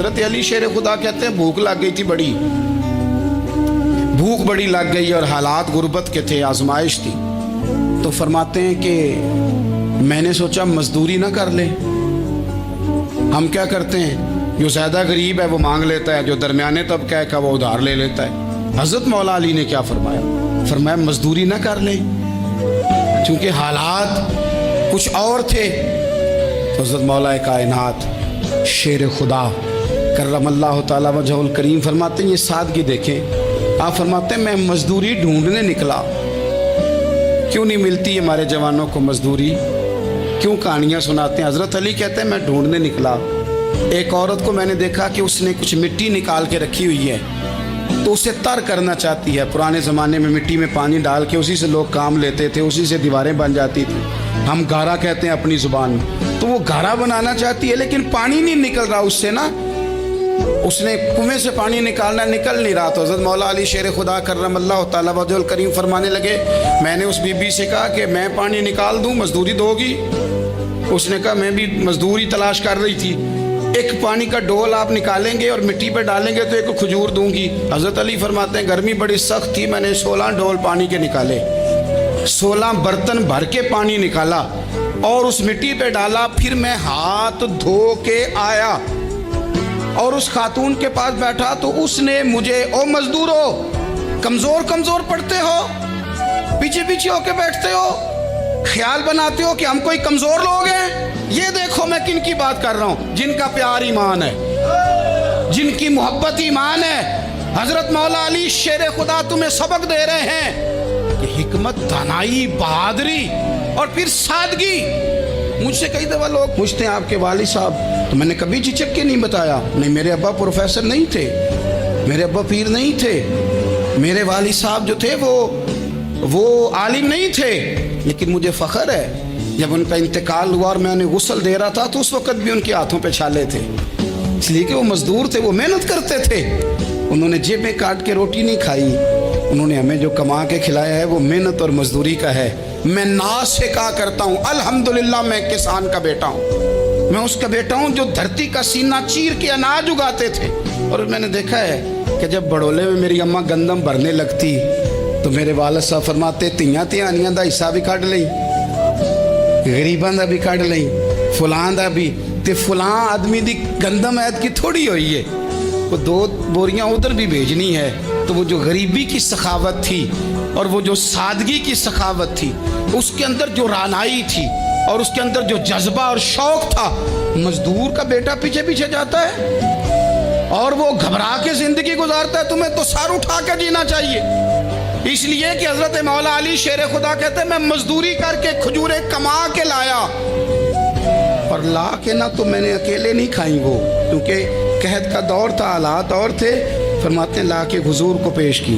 हज़रत अली शेर खुदा कहते हैं भूख लग गई थी बड़ी, भूख बड़ी लग गई और हालात गुर्बत के थे, आजमाइश थी। तो फरमाते हैं कि मैंने सोचा मजदूरी ना कर ले। हम क्या करते हैं, जो ज़्यादा गरीब है वो मांग लेता है, जो दरमियाने तबका है का वो उधार ले लेता है। हज़रत मौला अली ने क्या फरमाया, फरमाया मजदूरी ना कर ले, चूँकि हालात कुछ और थे। तो हज़रत मौला कायनात शेर खुदा करमल्लाहु ताला वजहुल करीम फरमाते हैं, ये सादगी देखें। आप फरमाते हैं मैं मजदूरी ढूंढने निकला, क्यों नहीं मिलती हमारे जवानों को मजदूरी, क्यों कहानियाँ सुनाते हैं। हज़रत अली कहते हैं मैं ढूंढने निकला, एक औरत को मैंने देखा कि उसने कुछ मिट्टी निकाल के रखी हुई है, तो उसे तर करना चाहती है। पुराने ज़माने में मिट्टी में पानी डाल के उसी से लोग काम लेते थे, उसी से दीवारें बन जाती थी, हम गारा कहते हैं अपनी ज़ुबान में। तो वो गारा बनाना चाहती है लेकिन पानी नहीं निकल रहा उससे ना, उसने कुएं से पानी निकालना, निकल नहीं रहा। तो हज़रत मौला अली शेर खुदा करमल्लाहु ताला वजहुल करीम फरमाने लगे, मैंने उस बीबी से कहा कि मैं पानी निकाल दूं, मजदूरी दोगी? उसने कहा मैं भी मजदूरी तलाश कर रही थी, एक पानी का डोल आप निकालेंगे और मिट्टी पे डालेंगे तो एक खजूर दूंगी। हज़रत अली फरमाते हैं गर्मी बड़ी सख्त थी, मैंने 16 डोल पानी के निकाले, 16 बर्तन भर के पानी निकाला और उस मिट्टी पे डाला। फिर मैं हाथ धो के आया और उस खातून के पास बैठा तो उसने मुझे, ओ मजदूरो कमजोर कमजोर पड़ते हो, पीछे पीछे होके बैठते हो, ख्याल बनाते हो कि हम कोई कमजोर लोग हैं। ये देखो मैं किन की बात कर रहा हूं, जिनका प्यार ईमान है, जिनकी मोहब्बत ईमान है। हजरत मौला अली शेर खुदा तुम्हें सबक दे रहे हैं कि हिकमत, दानाई, बहादुरी और फिर सादगी। मुझसे कई दफा लोग पूछते हैं आपके वालिद साहब, तो मैंने कभी झिझक के नहीं बताया, नहीं मेरे अब्बा प्रोफेसर नहीं थे, मेरे अब्बा पीर नहीं थे, मेरे वालिद साहब जो थे वो आलिम नहीं थे। लेकिन मुझे फ़ख्र है जब उनका इंतकाल हुआ और मैं उन्हें गुस्ल दे रहा था तो उस वक़्त भी उनके हाथों पे छाले थे, इसलिए कि वो मज़दूर थे, वो मेहनत करते थे। उन्होंने जेबें काट के रोटी नहीं खाई, उन्होंने हमें जो कमा के खिलाया है वो मेहनत और मजदूरी का है। मैं नाज से कहा करता हूँ अल्हम्दुलिल्लाह मैं किसान का बेटा हूँ, मैं उसका बेटा हूँ जो धरती का सीना चीर के अनाज उगाते थे। और मैंने देखा है कि जब बड़ोले में मेरी अम्मा गंदम भरने लगती तो मेरे वालिद साहब फरमाते तियां ध्यानियां दा हिस्सा भी कढ़ लई, गरीबां दा भी कढ़ लई, फुलां दा भी, ते फुलां आदमी दी गंदम ऐद की थोड़ी हुई है, वो 2 बोरियां उधर भी भेजनी है। तो वो जो गरीबी की सखावत थी और वो जो सादगी की सखावत थी, उसके अंदर जो रानाई थी और उसके अंदर जो जज्बा और शौक था, मजदूर का बेटा पीछे पीछे जाता है और वो घबरा के जिंदगी गुजारता है। तुम्हें तो सर उठा के जीना चाहिए, इसलिए कि हजरत मौला अली शेर खुदा कहते हैं मैं मजदूरी करके खजूरें कमा के लाया, और ला के ना तो मैंने अकेले नहीं खाई वो, क्योंकि कहत का दौर था, हालात और थे। फरमाते हैं ला के हुजूर को पेश की,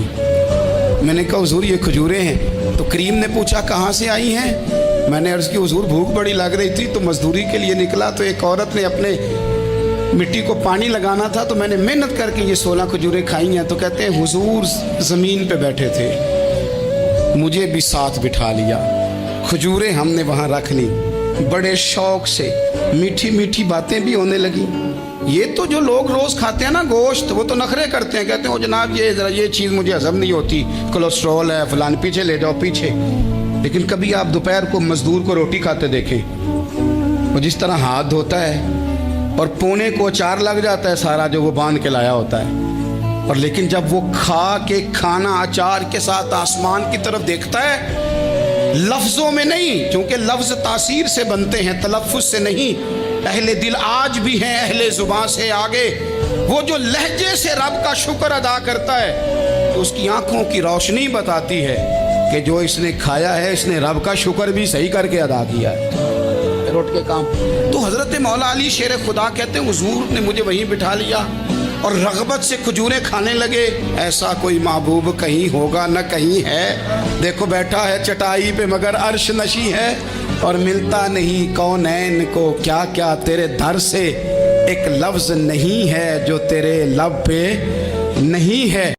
मैंने कहा हुजूर ये खजूरें हैं। तो करीम ने पूछा कहाँ से आई हैं? मैंने अर्ज़ की हुजूर भूख बड़ी लग रही थी तो मजदूरी के लिए निकला, तो एक औरत ने अपने मिट्टी को पानी लगाना था तो मैंने मेहनत करके ये 16 खजूरें खाई हैं। तो कहते हैं हुजूर ज़मीन पे बैठे थे, मुझे भी साथ बिठा लिया, खजूरें हमने वहाँ रख ली, बड़े शौक से मीठी मीठी बातें भी होने लगी। ये तो जो लोग रोज़ खाते हैं ना गोश्त, वो तो नखरे करते हैं, कहते हैं जनाब ये ज़रा ये चीज़ मुझे हज़म नहीं होती, कोलेस्ट्रॉल है फलान, पीछे ले जाओ पीछे। लेकिन कभी आप दोपहर को मजदूर को रोटी खाते देखें, वो जिस तरह हाथ धोता है और पोने को अचार लग जाता है सारा जो वो बांध के लाया होता है, और लेकिन जब वो खा के खाना अचार के साथ आसमान की तरफ देखता है, लफ्ज़ों में नहीं, क्योंकि लफ्ज़ तासीर से बनते हैं, तलफ़्फ़ुज़ से नहीं। अहले दिल आज भी हैं अहले ज़ुबान से आगे, वो जो लहजे से रब का शुक्र अदा करता है तो उसकी आंखों की रोशनी बताती है कि जो इसने खाया है इसने रब का शुक्र भी सही करके अदा किया है, रोट के काम। तो हज़रत मौला अली शेर खुदा कहते हैं हुजूर ने मुझे वहीं बिठा लिया और रग़बत से खजूरें खाने लगे। ऐसा कोई महबूब कहीं होगा न कहीं है, देखो बैठा है चटाई पे मगर अर्श नशी है, और मिलता नहीं कौनैन को क्या क्या तेरे दर से, एक लफ्ज़ नहीं है जो तेरे लब पे नहीं है।